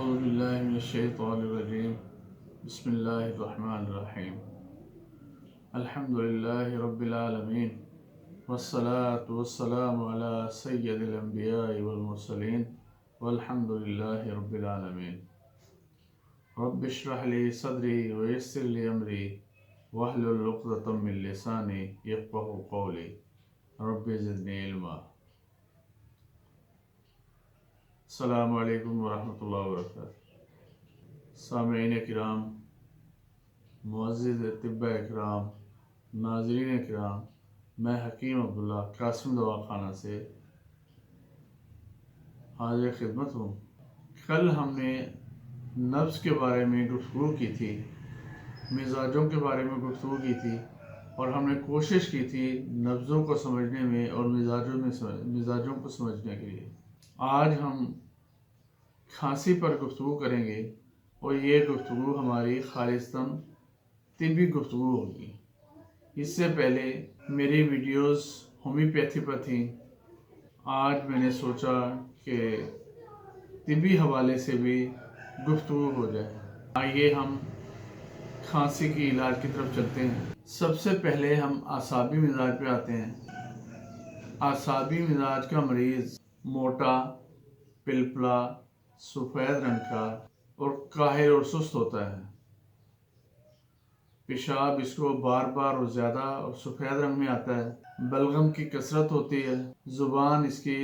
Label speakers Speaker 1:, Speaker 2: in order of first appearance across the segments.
Speaker 1: أعوذ بالله من الشيطان الرجيم بسم الله الرحمن الرحيم الحمد لله رب العالمين والصلاة والسلام على سيد الأنبياء والمرسلين والحمد لله رب العالمين رب اشرح لي صدري ويسر لي أمري واحلل عقدة من لساني يفقهوا قولي رب زدني علما. السلام علیکم ورحمۃ اللہ وبرکاتہ. سامعین کرام، معزز طبہ اکرام، ناظرین کرام، میں حکیم عبداللہ قاسم دواخانہ سے حاضر خدمت ہوں. کل ہم نے نفس کے بارے میں گفتگو کی تھی، مزاجوں کے بارے میں گفتگو کی تھی، اور ہم نے کوشش کی تھی نبضوں کو سمجھنے میں اور مزاجوں کو سمجھنے کے لیے. آج ہم کھانسی پر گفتگو کریں گے، اور یہ گفتگو ہماری خالصتاً طبی گفتگو ہوگی. اس سے پہلے میری ویڈیوز ہومیوپیتھی پر تھیں. آج میں نے سوچا کہ طبی حوالے سے بھی گفتگو ہو جائے. آئیے ہم کھانسی کی علاج کی طرف چلتے ہیں. سب سے پہلے ہم اعصابی مزاج پہ آتے ہیں. اعصابی مزاج کا مریض موٹا، پلپلا، سفید رنگ کا اور قاہر اور سست ہوتا ہے. پیشاب اس کو بار بار اور زیادہ اور سفید رنگ میں آتا ہے. بلغم کی کثرت ہوتی ہے. زبان اس کی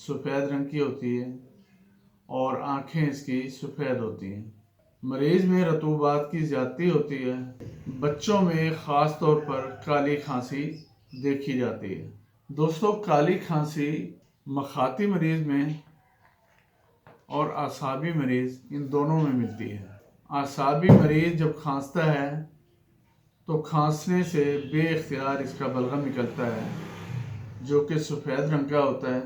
Speaker 1: سفید رنگ کی ہوتی ہے اور آنکھیں اس کی سفید ہوتی ہیں. مریض میں رطوبات کی زیادتی ہوتی ہے. بچوں میں خاص طور پر کالی کھانسی دیکھی جاتی ہے. دوستو، کالی کھانسی مخاطی مریض میں اور اعصابی مریض ان دونوں میں ملتی ہے. اعصابی مریض جب کھانستا ہے تو کھانسنے سے بے اختیار اس کا بلغم نکلتا ہے جو کہ سفید رنگ کا ہوتا ہے.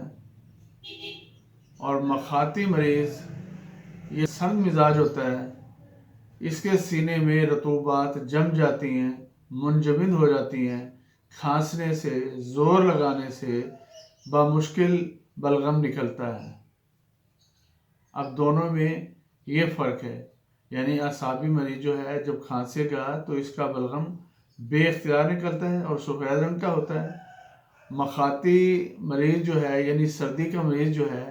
Speaker 1: اور مخاطی مریض یہ سرد مزاج ہوتا ہے. اس کے سینے میں رطوبات جم جاتی ہیں، منجمد ہو جاتی ہیں. کھانسنے سے، زور لگانے سے بامشکل بلغم نکلتا ہے. اب دونوں میں یہ فرق ہے، یعنی اعصابی مریض جو ہے جب کھانسے گا تو اس کا بلغم بے اختیار نکلتا ہے اور سفید رنگ کا ہوتا ہے. مخاطی مریض جو ہے یعنی سردی کا مریض جو ہے،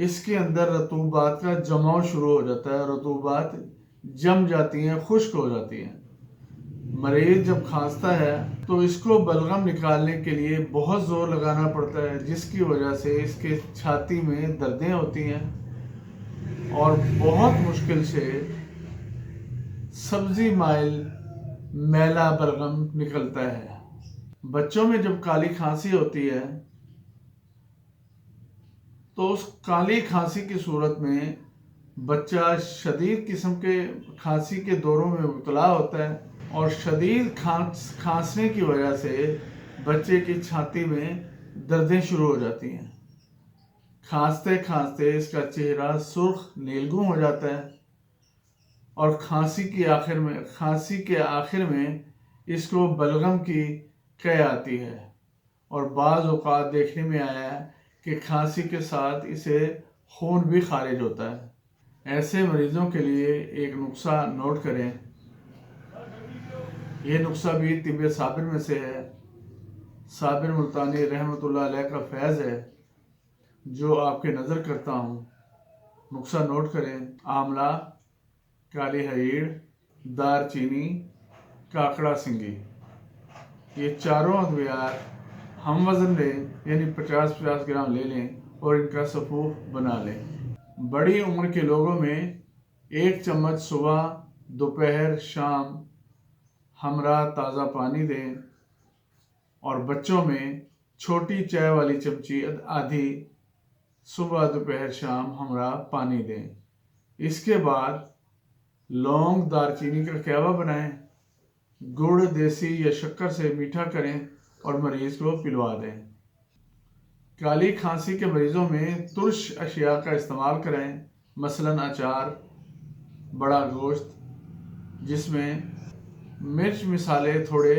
Speaker 1: اس کے اندر رطوبات کا جماؤ شروع ہو جاتا ہے. رطوبات جم جاتی ہیں، خشک ہو جاتی ہیں. مریض جب کھانستا ہے تو اس کو بلغم نکالنے کے لیے بہت زور لگانا پڑتا ہے، جس کی وجہ سے اس کے چھاتی میں دردیں ہوتی ہیں اور بہت مشکل سے سبزی مائل میلا بلغم نکلتا ہے. بچوں میں جب کالی کھانسی ہوتی ہے تو اس کالی کھانسی کی صورت میں بچہ شدید قسم کے کھانسی کے دوروں میں مبتلا ہوتا ہے، اور شدید کھانسنے کی وجہ سے بچے کی چھاتی میں دردیں شروع ہو جاتی ہیں. کھانستے کھانستے اس کا چہرہ سرخ نیلگوں ہو جاتا ہے، اور کھانسی کے آخر میں اس کو بلغم کی قے آتی ہے. اور بعض اوقات دیکھنے میں آیا ہے کہ کھانسی کے ساتھ اسے خون بھی خارج ہوتا ہے. ایسے مریضوں کے لیے ایک نسخہ نوٹ کریں. یہ نسخہ بھی طب صابر میں سے ہے. صابر ملتانی رحمۃ اللہ علیہ کا فیض ہے جو آپ کے نظر کرتا ہوں. نسخہ نوٹ کریں: آملہ، کالی ہریڑ، دار چینی، کاکڑا سنگی. یہ چاروں ادویات ہم وزن لیں، یعنی 50-50 گرام لے لیں اور ان کا سفوف بنا لیں. بڑی عمر کے لوگوں میں 1 چمچ صبح، دوپہر، شام ہمراہ تازہ پانی دیں، اور بچوں میں چھوٹی چائے والی چمچی آدھی صبح، دوپہر، شام ہمراہ پانی دیں. اس کے بعد لونگ، دار چینی کا قہوہ بنائیں، گڑ، دیسی یا شکر سے میٹھا کریں اور مریض کو پلوا دیں. کالی کھانسی کے مریضوں میں ترش اشیاء کا استعمال کریں، مثلاً اچار، بڑا گوشت جس میں مرچ مسالے تھوڑے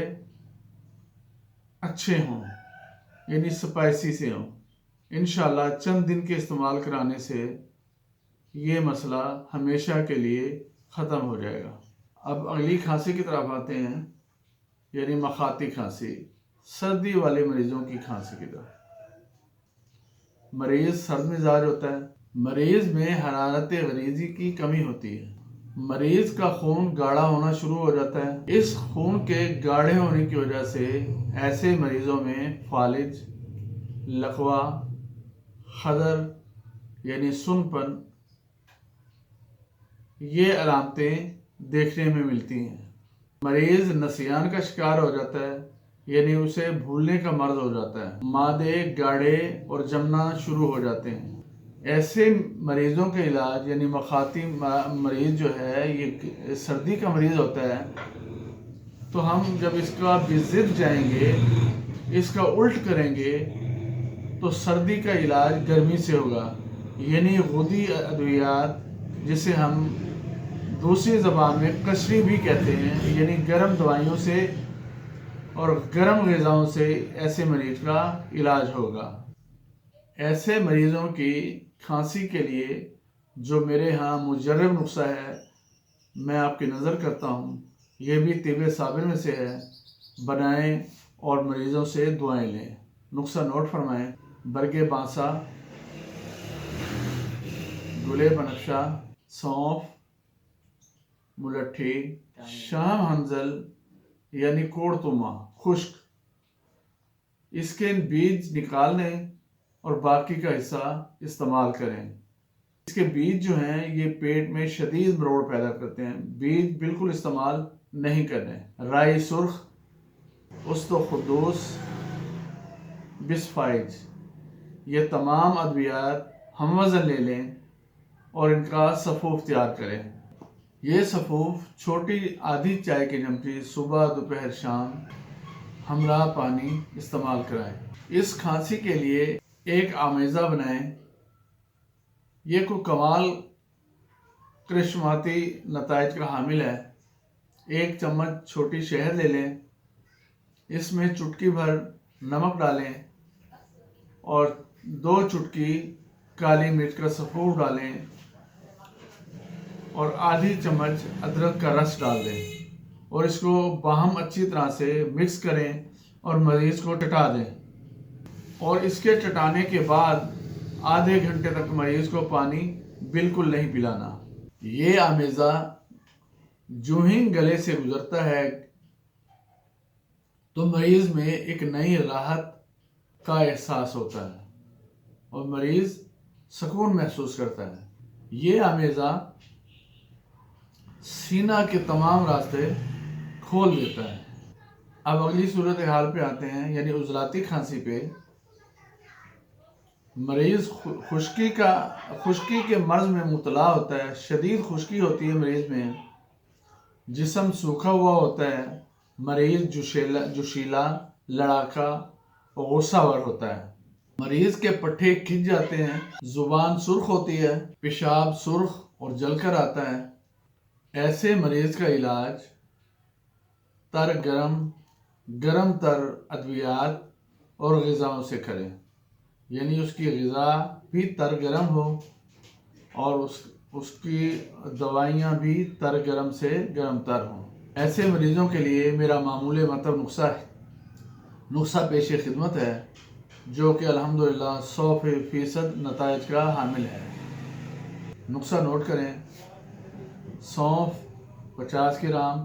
Speaker 1: اچھے ہوں، یعنی سپائسی سے ہوں. انشاءاللہ چند دن کے استعمال کرانے سے یہ مسئلہ ہمیشہ کے لیے ختم ہو جائے گا۔ اب اگلی کھانسی کی طرف آتے ہیں، یعنی مخاطی کھانسی، سردی والے مریضوں کی کھانسی کی طرف۔ مریض سرد مزاج ہوتا ہے، مریض میں حرارت غریزی کی کمی ہوتی ہے، مریض کا خون گاڑھا ہونا شروع ہو جاتا ہے۔ اس خون کے گاڑھے ہونے کی وجہ سے ایسے مریضوں میں فالج، لقوہ، خدر یعنی سن پن، یہ علامتیں دیکھنے میں ملتی ہیں۔ مریض نسیان کا شکار ہو جاتا ہے، یعنی اسے بھولنے کا مرض ہو جاتا ہے، معدے گاڑھے اور جمنا شروع ہو جاتے ہیں۔ ایسے مریضوں کے علاج، یعنی مخاطی مریض جو ہے، یہ سردی کا مریض ہوتا ہے، تو ہم جب اس کا بضد جائیں گے، اس کا الٹ کریں گے، تو سردی کا علاج گرمی سے ہوگا، یعنی غدی ادویات، جسے ہم دوسری زبان میں قشری بھی کہتے ہیں، یعنی گرم دوائیوں سے اور گرم غذاؤں سے ایسے مریض کا علاج ہوگا۔ ایسے مریضوں کی کھانسی کے لیے جو میرے ہاں مجرب نسخہ ہے، میں آپ کی نظر کرتا ہوں، یہ بھی طب صابر میں سے ہے، بنائیں اور مریضوں سے دعائیں لیں۔ نسخہ نوٹ فرمائیں: برگ بانسا، گل بنفشہ، سونف، ملٹھی، شام ہنزل یعنی کوڑ تما خشک، اس کے بیج نکال لیں اور باقی کا حصہ استعمال کریں۔ اس کے بیج جو ہیں یہ پیٹ میں شدید مروڑ پیدا کرتے ہیں، بیج بالکل استعمال نہیں کرنے۔ رائی سرخ، است و خدوس، بسفائج، یہ تمام ادویات ہم وزن لے لیں اور ان کا سفوف تیار کریں۔ یہ سفوف چھوٹی آدھی چائے کی چمچی صبح، دوپہر، شام ہمراہ پانی استعمال کرائیں۔ اس کھانسی کے لیے ایک آمیزہ بنائیں، یہ کوئی کمال کرشماتی نتائج کا حامل ہے۔ 1 چمچ چھوٹی شہد لے لیں، اس میں چٹکی بھر نمک ڈالیں اور 2 چٹکی کالی مرچ کا سفوف ڈالیں اور آدھی چمچ ادرک کا رس ڈال دیں اور اس کو باہم اچھی طرح سے مکس کریں اور مریض کو چٹا دیں، اور اس کے چٹانے کے بعد آدھے گھنٹے تک مریض کو پانی بالکل نہیں پلانا۔ یہ آمیزہ جو ہی گلے سے گزرتا ہے تو مریض میں ایک نئی راحت کا احساس ہوتا ہے اور مریض سکون محسوس کرتا ہے۔ یہ آمیزہ سینہ کے تمام راستے کھول دیتا ہے۔ اب اگلی صورتحال پہ آتے ہیں، یعنی عضلاتی کھانسی پہ۔ مریض خشکی کے مرض میں مبتلا ہوتا ہے، شدید خشکی ہوتی ہے مریض میں، جسم سوکھا ہوا ہوتا ہے، مریض جوشیلا، لڑاکا اور غصہ ور ہوتا ہے، مریض کے پٹھے کھنچ جاتے ہیں، زبان سرخ ہوتی ہے، پیشاب سرخ اور جل کر آتا ہے۔ ایسے مریض کا علاج گرم تر ادویات اور غذاؤں سے کریں، یعنی اس کی غذا بھی تر گرم ہو اور اس کی دوائیاں بھی تر گرم سے گرم تر ہوں۔ ایسے مریضوں کے لیے میرا معمول مطلب نسخہ پیش خدمت ہے، جو کہ الحمدللہ 100% نتائج کا حامل ہے۔ نسخہ نوٹ کریں: سونف 50 گرام،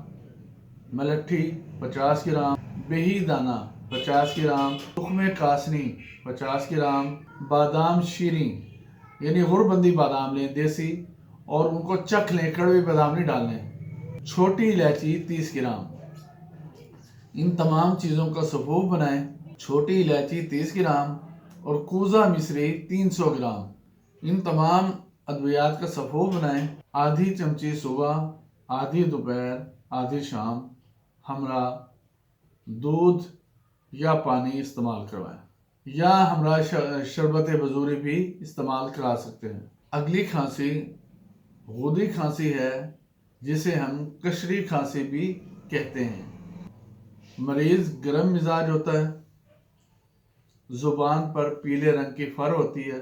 Speaker 1: ملٹھی 50 گرام، بہی دانہ 50 گرام، تخم کاسنی 50 گرام، بادام شیریں یعنی غربندی بادام لیں دیسی، اور ان کو چکھ لیں، کڑوے بادام نہیں ڈالنے، چھوٹی الائچی 30 گرام۔ ان تمام چیزوں کا سفوف بنائیں، چھوٹی الائچی 30 گرام اور کوزہ مصری 300 گرام۔ ان تمام ادویات کا سفوف بنائیں، آدھی چمچی صبح، آدھی دوپہر، آدھی شام ہمراہ دودھ یا پانی استعمال کروائیں، یا ہمراہ شربت بزوری بھی استعمال کرا سکتے ہیں۔ اگلی کھانسی غدی کھانسی ہے، جسے ہم قشری کھانسی بھی کہتے ہیں۔ مریض گرم مزاج ہوتا ہے، زبان پر پیلے رنگ کی فر ہوتی ہے،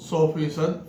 Speaker 1: 100%